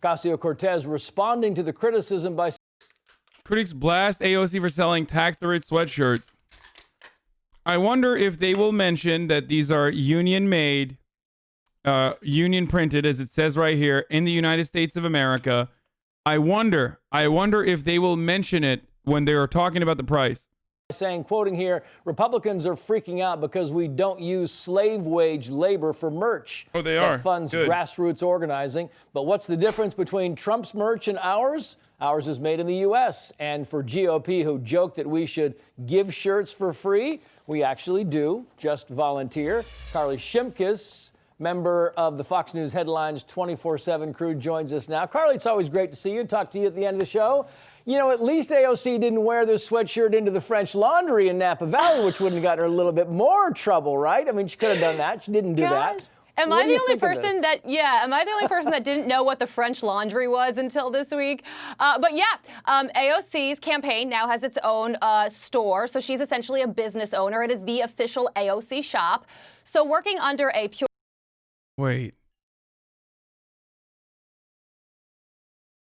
Ocasio-Cortez responding to the criticism by... Critics blast AOC for selling tax-the-rich sweatshirts. I wonder if they will mention that these are union-made, union-printed, as it says right here, in the United States of America. I wonder if they will mention it when they are talking about the price. Saying, quoting here, Republicans are freaking out because we don't use slave wage labor for merch. Oh, they are. That funds grassroots organizing. But what's the difference between Trump's merch and ours? Ours is made in the U.S. And for GOP, who joke that we should give shirts for free, we actually do. Just volunteer. Carly Shimkus, member of the Fox News Headlines 24/7 crew, joins us now. Carly, it's always great to see you. Talk to you at the end of the show. You know, at least AOC didn't wear this sweatshirt into the French Laundry in Napa Valley, which wouldn't have gotten her a little bit more trouble, right? I mean, she could have done that. She didn't do that. Am I the only person that didn't know what the French Laundry was until this week? But yeah, AOC's campaign now has its own store. So she's essentially a business owner. It is the official AOC shop. So working under a pure... Wait.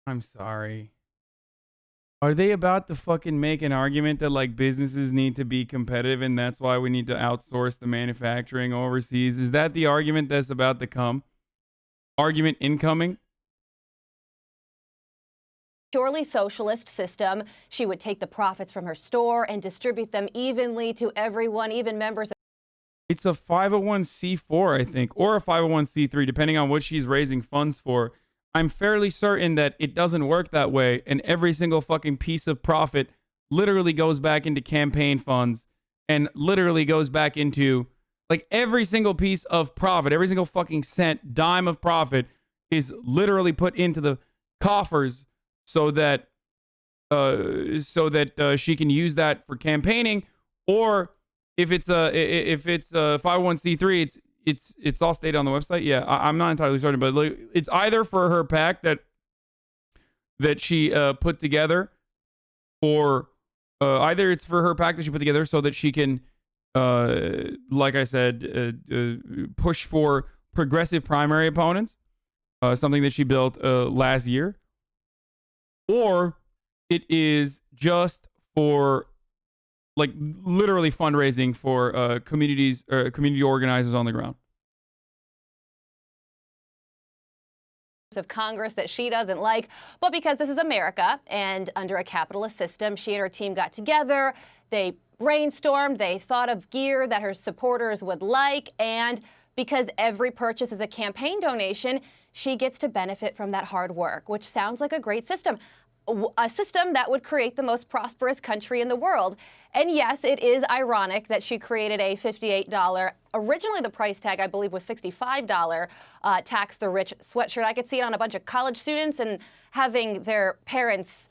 I'm sorry. Are they about to fucking make an argument that like businesses need to be competitive and that's why we need to outsource the manufacturing overseas? Is that the argument that's about to come? Argument incoming? Purely socialist system. She would take the profits from her store and distribute them evenly to everyone, even members of... It's a 501c4, I think, or a 501c3, depending on what she's raising funds for. I'm fairly certain that it doesn't work that way, and every single fucking piece of profit literally goes back into campaign funds and literally goes back into, like, every single piece of profit, every single fucking cent, dime of profit is literally put into the coffers so that she can use that for campaigning, or if it's a 501c3, it's all stated on the website. Yeah, I'm not entirely certain, but like, it's either for her PAC that she put together, or either it's for her PAC that she put together so that she can, like I said, push for progressive primary opponents, something that she built last year, or it is just for like literally fundraising for community organizers on the ground. Of Congress that she doesn't like, but because this is America and under a capitalist system, she and her team got together, they brainstormed, they thought of gear that her supporters would like, and because every purchase is a campaign donation, she gets to benefit from that hard work, which sounds like a great system. A system that would create the most prosperous country in the world. And yes, it is ironic that she created a $58, originally the price tag I believe was $65, tax the rich sweatshirt. I could see it on a bunch of college students and having their parents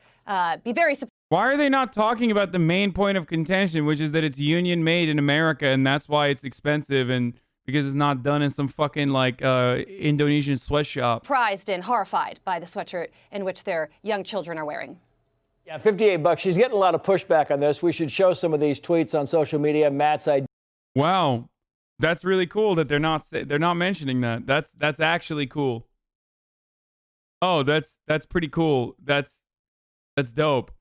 be very supportive. Why are they not talking about the main point of contention, which is that it's union made in America and that's why it's expensive, and because it's not done in some fucking like Indonesian sweatshop? Surprised and horrified by the sweatshirt in which their young children are wearing. Yeah, $58. She's getting a lot of pushback on this. We should show some of these tweets on social media. Matt's idea. Wow, that's really cool that they're not mentioning that. That's actually cool. Oh, that's pretty cool. That's dope.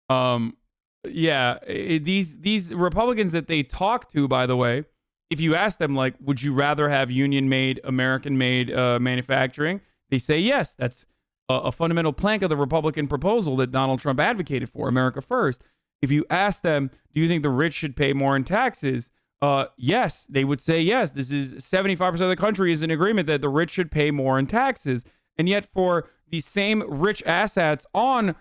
Yeah, these Republicans that they talk to, by the way, if you ask them, like, would you rather have union-made, American-made manufacturing? They say yes. That's a fundamental plank of the Republican proposal that Donald Trump advocated for, America First. If you ask them, do you think the rich should pay more in taxes? Yes, they would say yes. This is 75% of the country is in agreement that the rich should pay more in taxes. And yet for the same rich asshats on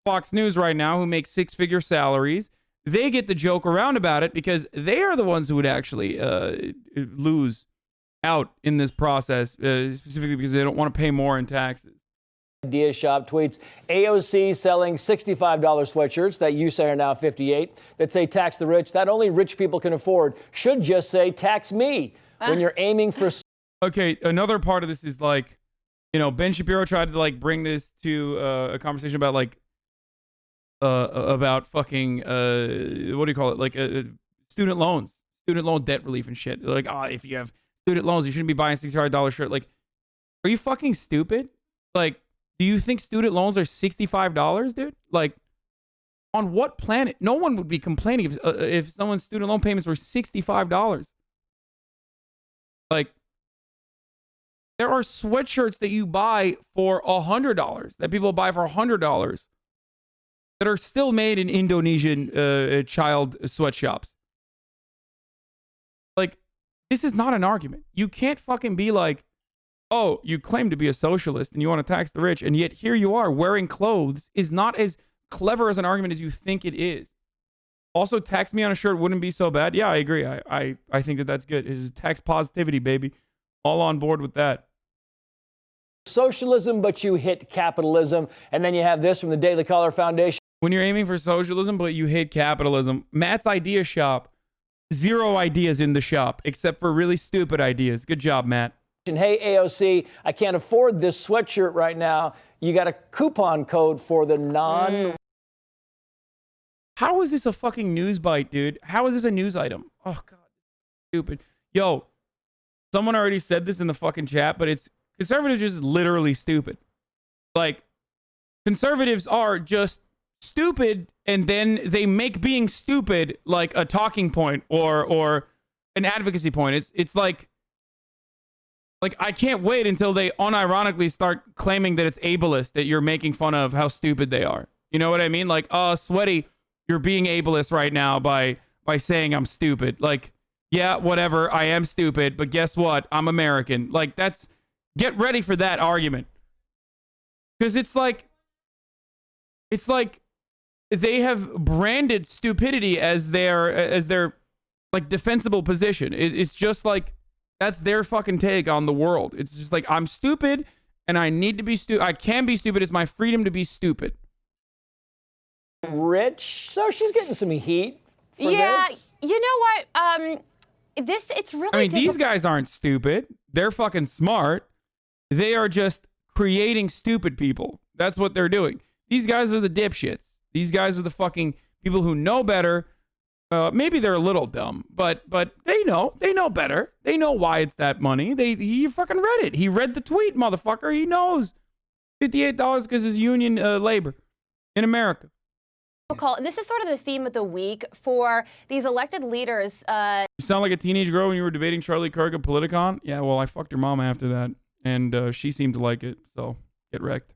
Fox News right now who make six-figure salaries, they get to joke around about it because they are the ones who would actually lose out in this process, specifically because they don't want to pay more in taxes. Idea Shop tweets, AOC selling $65 sweatshirts that you say are now $58 that say tax the rich, that only rich people can afford, should just say tax me when you're aiming for... Okay, another part of this is like, you know, Ben Shapiro tried to like bring this to a conversation about like, about fucking, what do you call it? Like student loan debt relief and shit. Like, oh, if you have student loans, you shouldn't be buying a $65 shirt. Like, are you fucking stupid? Like, Do you think student loans are $65, dude? Like, on what planet? No one would be complaining if someone's student loan payments were $65. Like, there are sweatshirts that you buy for $100, that people buy for $100, that are still made in Indonesian child sweatshops. Like, this is not an argument. You can't fucking be like, oh, you claim to be a socialist and you want to tax the rich, and yet here you are wearing clothes is not as clever as an argument as you think it is. Also, tax me on a shirt wouldn't be so bad. Yeah, I agree. I think that that's good. It's tax positivity, baby. All on board with that. Socialism, but you hit capitalism. And then you have this from the Daily Caller Foundation. When you're aiming for socialism, but you hate capitalism, Matt's idea shop, 0 ideas in the shop, except for really stupid ideas. Good job, Matt. Hey, AOC, I can't afford this sweatshirt right now. You got a coupon code for the How is this a fucking news bite, dude? How is this a news item? Oh, God. Stupid. Yo, someone already said this in the fucking chat, but it's conservatives just literally stupid. Like, conservatives are just stupid, and then they make being stupid like a talking point or an advocacy point. It's like I can't wait until they unironically start claiming that it's ableist, that you're making fun of how stupid they are. You know what I mean? Like, Sweaty, you're being ableist right now by saying I'm stupid. Like, yeah, whatever, I am stupid, but guess what? I'm American. Like, get ready for that argument. Because it's like they have branded stupidity as their like defensible position. It's just like, that's their fucking take on the world. It's just like, I'm stupid and I need to be stupid. I can be stupid. It's my freedom to be stupid. Rich, so she's getting some heat for this. You know what? It's really. I mean, these guys aren't stupid. They're fucking smart. They are just creating stupid people. That's what they're doing. These guys are the dipshits. These guys are the fucking people who know better. Maybe they're a little dumb, but they know better. They know why it's that money. He fucking read it. He read the tweet, motherfucker. He knows $58 because it's union labor in America. And this is sort of the theme of the week for these elected leaders. You sound like a teenage girl when you were debating Charlie Kirk at Politicon. Yeah, well, I fucked your mom after that, and she seemed to like it. So get wrecked.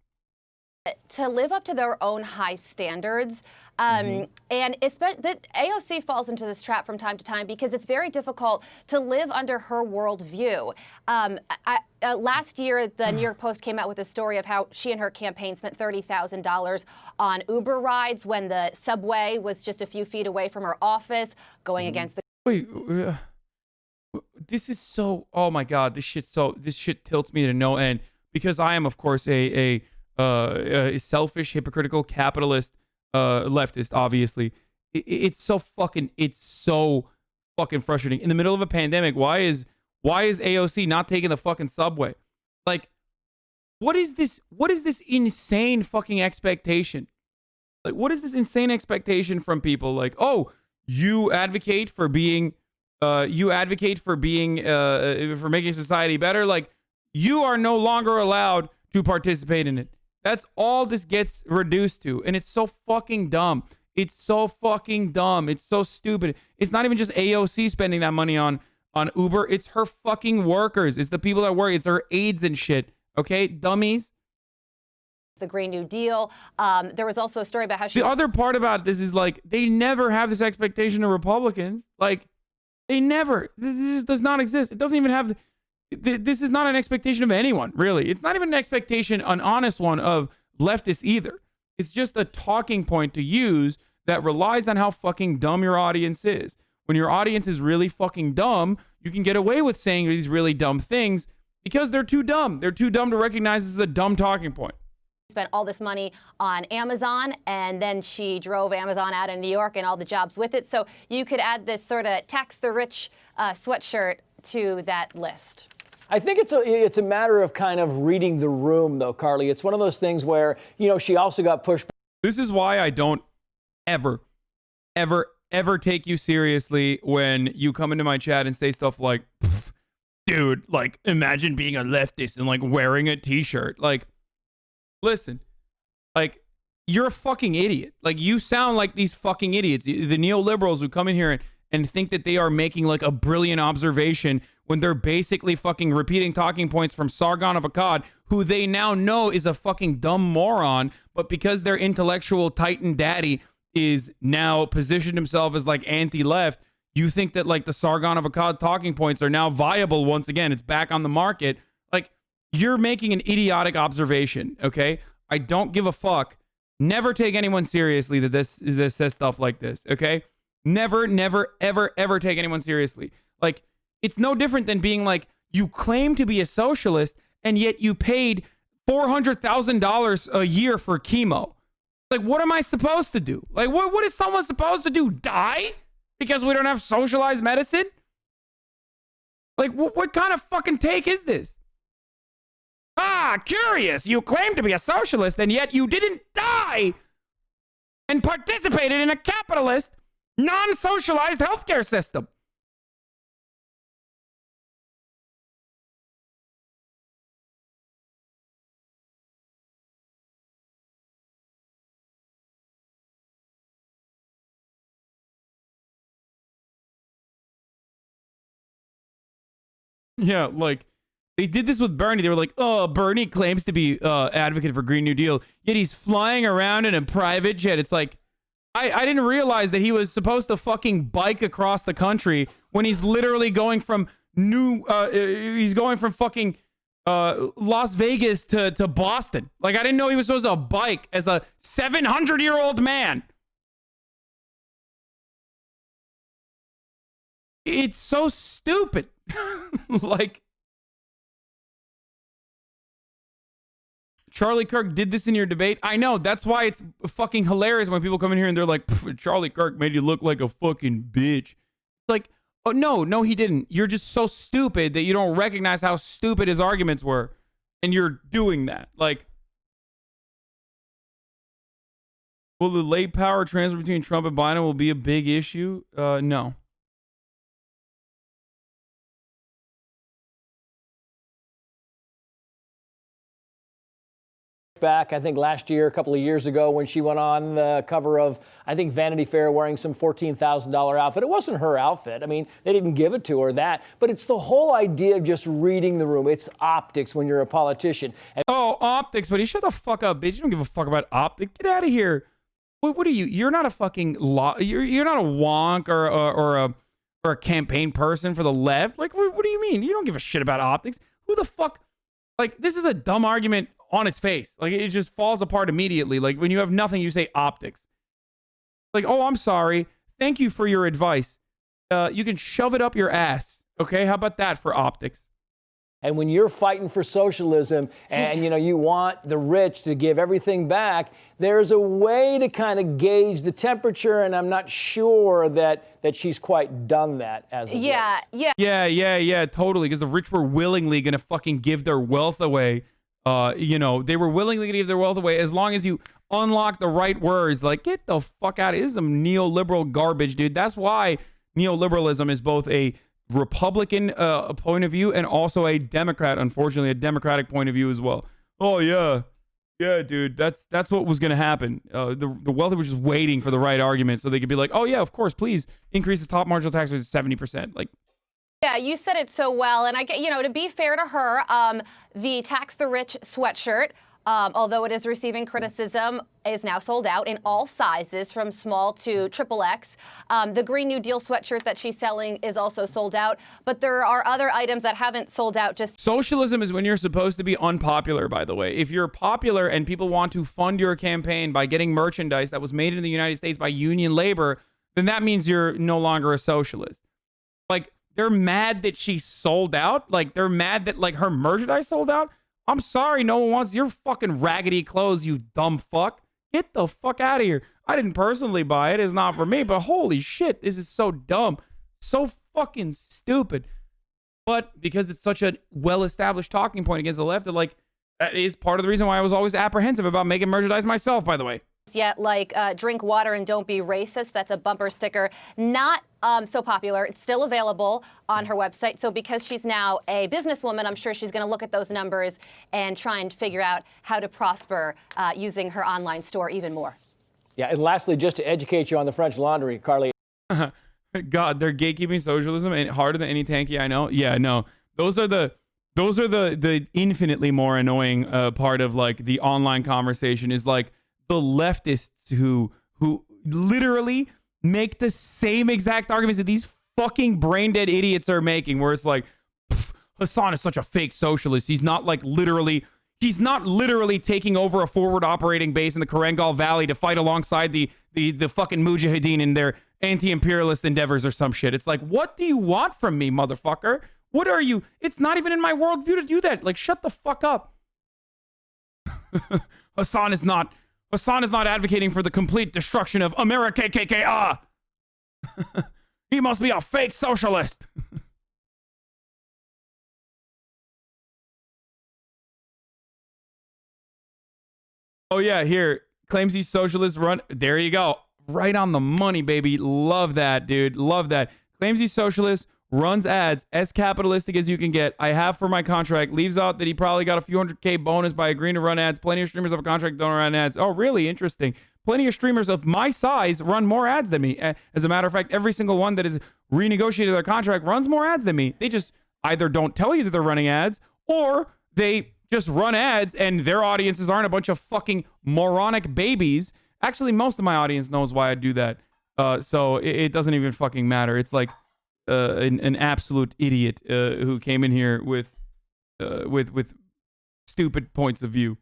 To live up to their own high standards. And the AOC falls into this trap from time to time because it's very difficult to live under her worldview. Last year, the New York Post came out with a story of how she and her campaign spent $30,000 on Uber rides when the subway was just a few feet away from her office, going against the... Wait, this is so... Oh my God, this shit tilts me to no end because I am, of course, a selfish, hypocritical, capitalist leftist, obviously. It's so fucking frustrating. In the middle of a pandemic, why is AOC not taking the fucking subway? Like, what is this insane fucking expectation? Like, what is this insane expectation from people? Like, oh, you advocate for making society better. Like, you are no longer allowed to participate in it. That's all this gets reduced to. And it's so fucking dumb. It's so fucking dumb. It's so stupid. It's not even just AOC spending that money on Uber. It's her fucking workers. It's the people that work. It's her aides and shit. Okay, dummies. The Green New Deal. There was also a story about how the other part about this is like, they never have this expectation of Republicans. Like, they never. This does not exist. It doesn't even have... This is not an expectation of anyone, really. It's not even an expectation, an honest one, of leftists either. It's just a talking point to use that relies on how fucking dumb your audience is. When your audience is really fucking dumb, you can get away with saying these really dumb things because they're too dumb. They're too dumb to recognize this is a dumb talking point. Spent all this money on Amazon, and then she drove Amazon out of New York and all the jobs with it. So you could add this sort of tax the rich sweatshirt to that list. I think it's a matter of kind of reading the room, though, Carly. It's one of those things where, she also got pushed. This is why I don't ever take you seriously when you come into my chat and say stuff like, dude, like, imagine being a leftist and, like, wearing a t-shirt. Like, listen, like, you're a fucking idiot. Like, you sound like these fucking idiots. The neoliberals who come in here and think that they are making like a brilliant observation when they're basically fucking repeating talking points from Sargon of Akkad, who they now know is a fucking dumb moron, but because their intellectual titan daddy is now positioned himself as like anti-left, you think that like the Sargon of Akkad talking points are now viable once again. It's back on the market. Like, you're making an idiotic observation, okay? I don't give a fuck. Never take anyone seriously that this says stuff like this, okay? Never, ever take anyone seriously. Like, it's no different than being like, you claim to be a socialist and yet you paid $400,000 a year for chemo. Like, what am I supposed to do? Like, what is someone supposed to do? Die? Because we don't have socialized medicine? Like, what kind of fucking take is this? Ah, curious. You claim to be a socialist and yet you didn't die and participated in a capitalist, non-socialized healthcare system. Yeah, like, they did this with Bernie. They were like, oh, Bernie claims to be advocate for Green New Deal, yet he's flying around in a private jet. It's like, I didn't realize that he was supposed to fucking bike across the country when he's literally going from fucking Las Vegas to Boston. Like, I didn't know he was supposed to bike as a 700-year-old man. It's so stupid. Like, Charlie Kirk did this in your debate. I know. That's why it's fucking hilarious when people come in here and they're like, Charlie Kirk made you look like a fucking bitch. It's like, oh, no, he didn't. You're just so stupid that you don't recognize how stupid his arguments were. And you're doing that. Like, will the late power transfer between Trump and Biden will be a big issue? No. Back, I think last year, a couple of years ago, when she went on the cover of, I think, Vanity Fair wearing some $14,000 outfit. It wasn't her outfit. I mean, they didn't give it to her, but it's the whole idea of just reading the room. It's optics when you're a politician. Oh, optics, buddy. Shut the fuck up, bitch. You don't give a fuck about optics. Get out of here. What are you? You're not a fucking you're not a wonk or a campaign person for the left. Like, what do you mean? You don't give a shit about optics. Who the fuck? Like, this is a dumb argument on its face. Like, it just falls apart immediately. Like, when you have nothing, you say optics. Like, oh, I'm sorry. Thank you for your advice. You can shove it up your ass. Okay, how about that for optics? And when you're fighting for socialism and, you want the rich to give everything back, there's a way to kind of gauge the temperature. And I'm not sure that she's quite done that as of late. Yeah, totally. Because the rich were willingly going to fucking give their wealth away. They were willingly going to give their wealth away as long as you unlock the right words. Like, get the fuck out of here. This is some neoliberal garbage, dude. That's why neoliberalism is both a Republican point of view and also a Democrat, unfortunately, a Democratic point of view as well. Oh, yeah, dude, that's what was going to happen. The wealthy were just waiting for the right argument so they could be like, oh, yeah, of course, please increase the top marginal tax rate to 70%. Like, yeah, you said it so well. And I get, to be fair to her, the Tax the Rich sweatshirt, although it is receiving criticism, is now sold out in all sizes from small to XXX. The Green New Deal sweatshirt that she's selling is also sold out. But there are other items that haven't sold out. Just socialism is when you're supposed to be unpopular, by the way. If you're popular and people want to fund your campaign by getting merchandise that was made in the United States by union labor, then that means you're no longer a socialist. Like, they're mad that she sold out. Like, they're mad that, like, her merchandise sold out. I'm sorry, no one wants your fucking raggedy clothes, you dumb fuck. Get the fuck out of here. I didn't personally buy it. It's not for me, but holy shit, this is so dumb. So fucking stupid. But because it's such a well-established talking point against the left, that is part of the reason why I was always apprehensive about making merchandise myself, by the way. Yet, like drink water and don't be racist. That's a bumper sticker not so popular. It's still available on her website. So because she's now a businesswoman, I'm sure she's going to look at those numbers and try and figure out how to prosper using her online store even more. Yeah, and lastly, just to educate you on the French Laundry, Carly. God, they're gatekeeping socialism and harder than any tanky I know. Yeah, no, those are the infinitely more annoying part of like the online conversation is like the leftists who literally make the same exact arguments that these fucking brain dead idiots are making, where it's like, Hasan is such a fake socialist. He's not literally taking over a forward operating base in the Karangal Valley to fight alongside the fucking Mujahideen in their anti-imperialist endeavors or some shit. It's like, what do you want from me, motherfucker? What are you? It's not even in my worldview to do that. Like, shut the fuck up. Hasan is not advocating for the complete destruction of America, KKK. He must be a fake socialist. Oh yeah, here. Claims he's socialist run. There you go. Right on the money, baby. Love that, dude. Love that. Claims he's socialist, runs ads, as capitalistic as you can get. I have for my contract. Leaves out that he probably got a few $100K bonus by agreeing to run ads. Plenty of streamers have a contract don't run ads. Oh, really? Interesting. Plenty of streamers of my size run more ads than me. As a matter of fact, every single one that is renegotiated their contract runs more ads than me. They just either don't tell you that they're running ads, or they just run ads and their audiences aren't a bunch of fucking moronic babies. Actually, most of my audience knows why I do that. So it doesn't even fucking matter. It's like an absolute idiot who came in here with stupid points of view.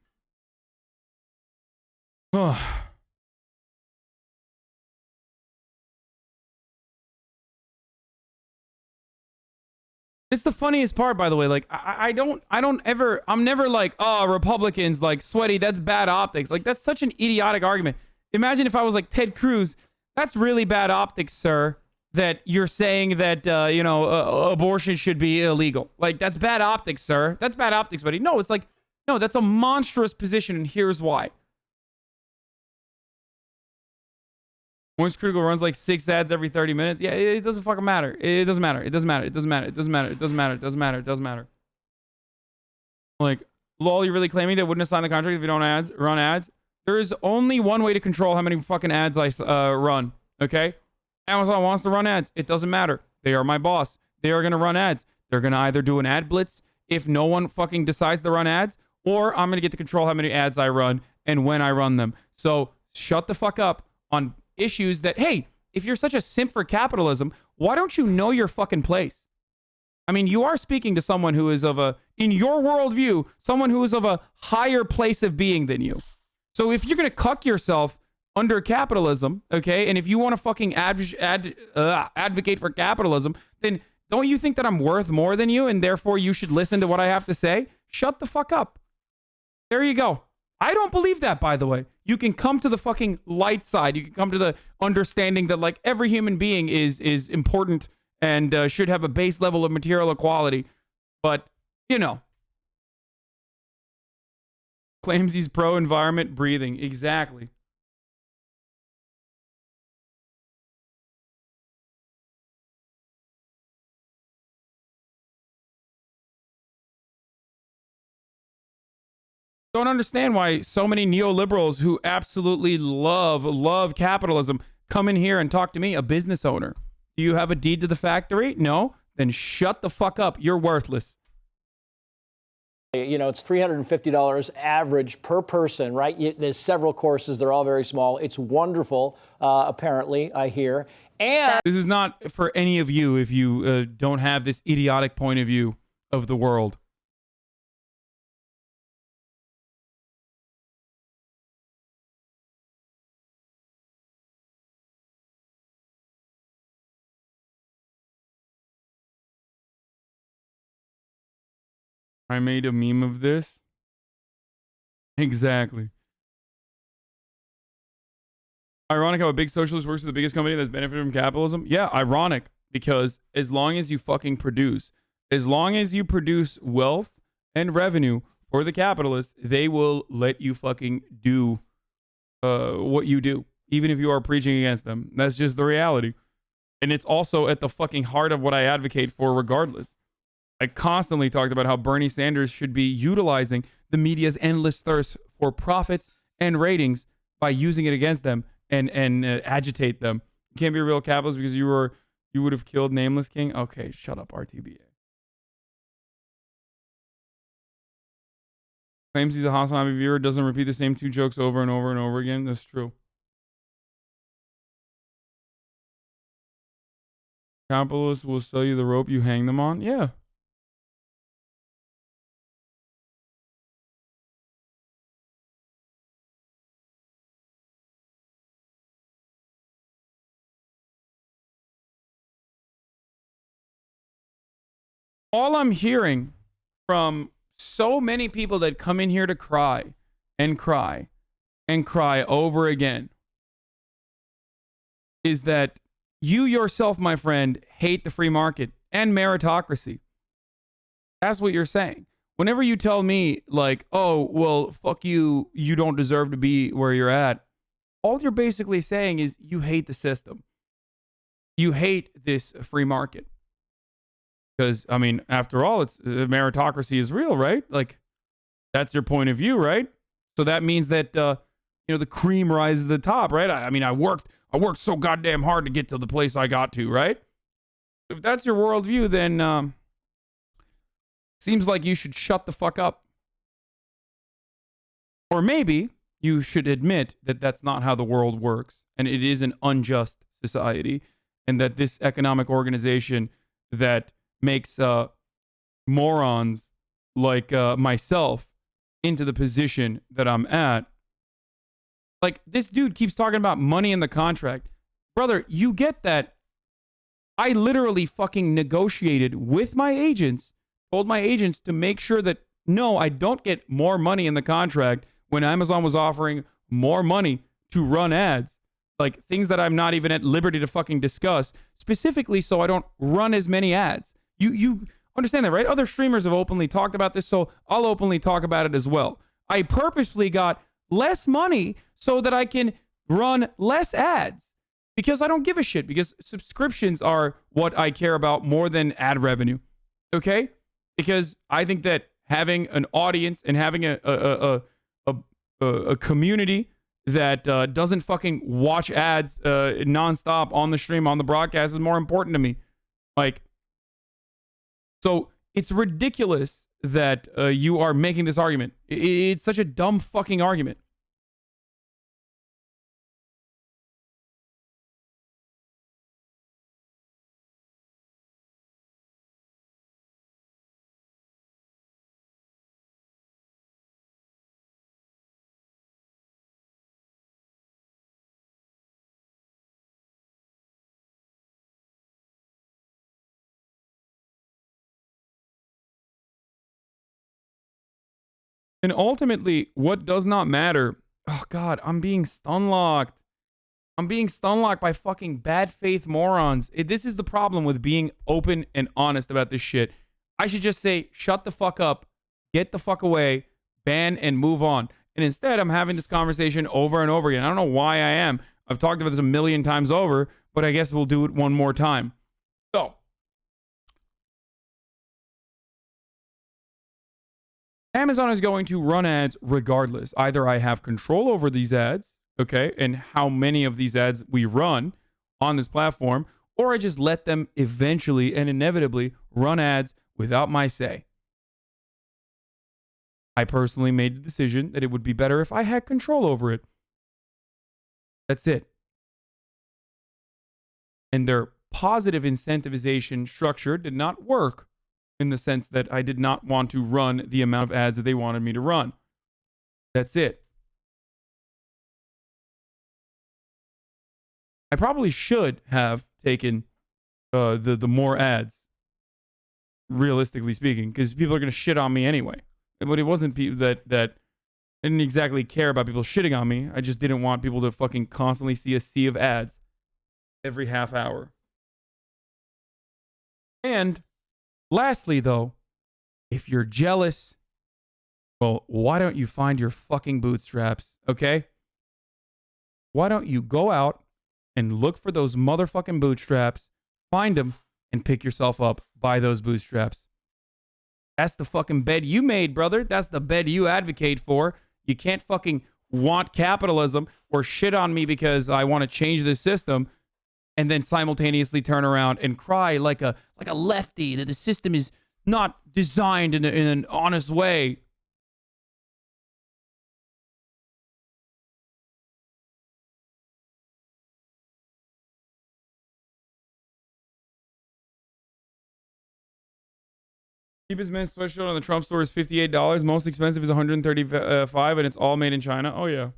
It's the funniest part, by the way. Like, I'm never like, oh, Republicans, like, sweaty, that's bad optics. Like, that's such an idiotic argument. Imagine if I was like Ted Cruz. That's really bad optics, sir, that you're saying that, abortion should be illegal. Like, that's bad optics, sir. That's bad optics, buddy. No, it's like, no, that's a monstrous position, and here's why. Moist Critical runs like 6 ads every 30 minutes. Yeah, it doesn't fucking matter. It doesn't matter. It doesn't matter. It doesn't matter. It doesn't matter. It doesn't matter. It doesn't matter. It doesn't matter. Like, lol, you're really claiming they wouldn't have signed the contract if you don't run ads? There is only one way to control how many fucking ads I run, okay? Amazon wants to run ads. It doesn't matter. They are my boss. They are going to run ads. They're going to either do an ad blitz if no one fucking decides to run ads, or I'm going to get to control how many ads I run and when I run them. So shut the fuck up on issues that, hey, if you're such a simp for capitalism, why don't you know your fucking place? I mean, you are speaking to someone who is in your worldview, someone who is of a higher place of being than you. So if you're going to cuck yourself under capitalism, okay, and if you want to fucking advocate for capitalism, then don't you think that I'm worth more than you and therefore you should listen to what I have to say? Shut the fuck up. There you go. I don't believe that, by the way. You can come to the fucking light side. You can come to the understanding that, like, every human being is important and should have a base level of material equality. But, you know. Claims he's pro-environment breathing. Exactly. Don't understand why so many neoliberals who absolutely love capitalism come in here and talk to me, a business owner. Do you have a deed to the factory? No? Then shut the fuck up. You're worthless. You know, it's $350 average per person, right? There's several courses. They're all very small. It's wonderful, apparently, I hear. And this is not for any of you if you don't have this idiotic point of view of the world. I made a meme of this. Exactly. Ironic how a big socialist works for the biggest company that's benefited from capitalism. Yeah, ironic, because as long as you fucking produce, as long as you produce wealth and revenue for the capitalists, they will let you fucking do what you do, even if you are preaching against them. That's just the reality. And it's also at the fucking heart of what I advocate for regardless. I constantly talked about how Bernie Sanders should be utilizing the media's endless thirst for profits and ratings by using it against them and agitate them. You can't be a real capitalist because you would have killed Nameless King. Okay, shut up, RTBA. Claims he's a HasanAbi viewer, doesn't repeat the same 2 jokes over and over and over again. That's true. Capitalists will sell you the rope you hang them on. Yeah. All I'm hearing from so many people that come in here to cry and cry and cry over again is that you yourself, my friend, hate the free market and meritocracy. That's what you're saying. Whenever you tell me, like, oh, well, fuck you, you don't deserve to be where you're at, all you're basically saying is you hate the system. You hate this free market. Because, I mean, after all, it's meritocracy is real, right? Like, that's your point of view, right? So that means that, the cream rises to the top, right? I mean, I worked so goddamn hard to get to the place I got to, right? If that's your worldview, then seems like you should shut the fuck up. Or maybe you should admit that that's not how the world works, and it is an unjust society, and that this economic organization that makes morons like myself into the position that I'm at. Like, this dude keeps talking about money in the contract. Brother, you get that I literally fucking negotiated with my agents, told my agents to make sure that, no, I don't get more money in the contract when Amazon was offering more money to run ads. Like, things that I'm not even at liberty to fucking discuss, specifically so I don't run as many ads. You understand that, right? Other streamers have openly talked about this, so I'll openly talk about it as well. I purposefully got less money so that I can run less ads because I don't give a shit, because subscriptions are what I care about more than ad revenue, okay? Because I think that having an audience and having a community that doesn't fucking watch ads nonstop on the stream, on the broadcast, is more important to me. Like, so it's ridiculous that you are making this argument. It's such a dumb fucking argument. And ultimately, what does not matter... Oh, God, I'm being stun-locked. I'm being stun-locked by fucking bad faith morons. This is the problem with being open and honest about this shit. I should just say, shut the fuck up, get the fuck away, ban, and move on. And instead, I'm having this conversation over and over again. I don't know why I am. I've talked about this a million times over, but I guess we'll do it one more time. So, Amazon is going to run ads regardless. Either I have control over these ads, okay, and how many of these ads we run on this platform, or I just let them eventually and inevitably run ads without my say. I personally made the decision that it would be better if I had control over it. That's it. And their positive incentivization structure did not work, in the sense that I did not want to run the amount of ads that they wanted me to run. That's it. I probably should have taken the more ads, realistically speaking, because people are going to shit on me anyway. But it wasn't people that didn't exactly care about people shitting on me. I just didn't want people to fucking constantly see a sea of ads every half hour. And lastly, though, if you're jealous, well, why don't you find your fucking bootstraps, okay? Why don't you go out and look for those motherfucking bootstraps Find them and pick yourself up by those bootstraps. That's the fucking bed you made, brother. That's the bed you advocate for. You can't fucking want capitalism or shit on me because I want to change the system and then simultaneously turn around and cry like a lefty that the system is not designed in an honest way. Cheapest men's sweatshirt on the Trump store is $58. Most expensive is $135, and it's all made in China. Oh, yeah.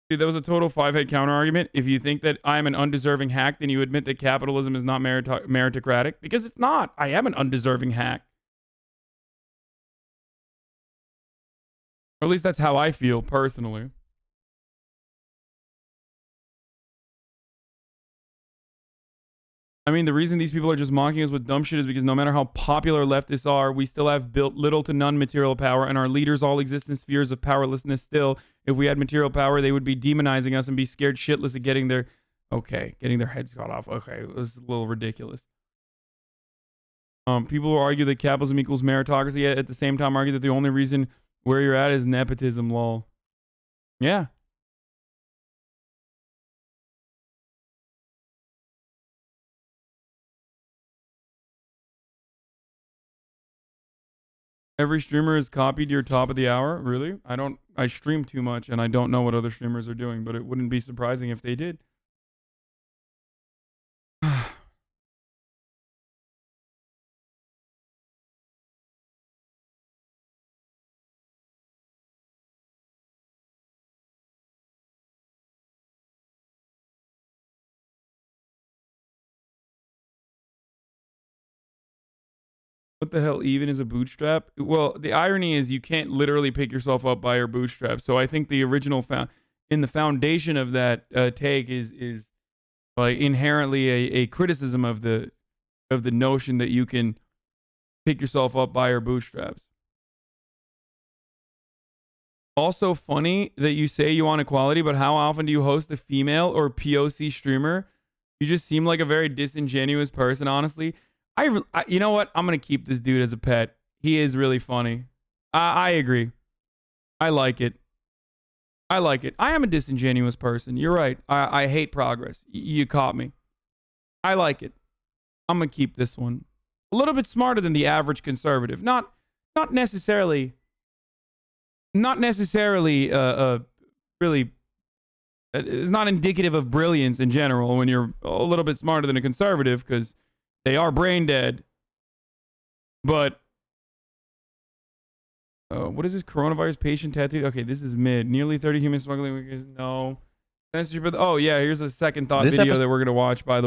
Dude, that was a total 5-head counter argument. If you think that I'm an undeserving hack, then you admit that capitalism is not meritocratic. Because it's not. I am an undeserving hack. Or at least that's how I feel, personally. I mean, the reason these people are just mocking us with dumb shit is because no matter how popular leftists are, we still have built little to none material power, and our leaders all exist in spheres of powerlessness still. If we had material power, they would be demonizing us and be scared shitless of getting their heads cut off. Okay, it was a little ridiculous. People who argue that capitalism equals meritocracy yet at the same time argue that the only reason where you're at is nepotism, lol. Yeah. Every streamer has copied your top of the hour? Really? I stream too much and I don't know what other streamers are doing, but it wouldn't be surprising if they did. What the hell even is a bootstrap? Well, the irony is you can't literally pick yourself up by your bootstraps. So I think the original in the foundation of that take is like inherently a criticism of the notion that you can pick yourself up by your bootstraps. Also funny that you say you want equality, but how often do you host a female or POC streamer? You just seem like a very disingenuous person, honestly. You know what? I'm going to keep this dude as a pet. He is really funny. I agree. I like it. I am a disingenuous person. You're right. I hate progress. You caught me. I like it. I'm going to keep this one. A little bit smarter than the average conservative. Not necessarily really, it's not indicative of brilliance in general when you're a little bit smarter than a conservative because they are brain dead. But what is this coronavirus patient tattoo? Okay, this is mid. Nearly 30 human smuggling. No. Oh, yeah, here's a second thought video that we're going to watch, by the way.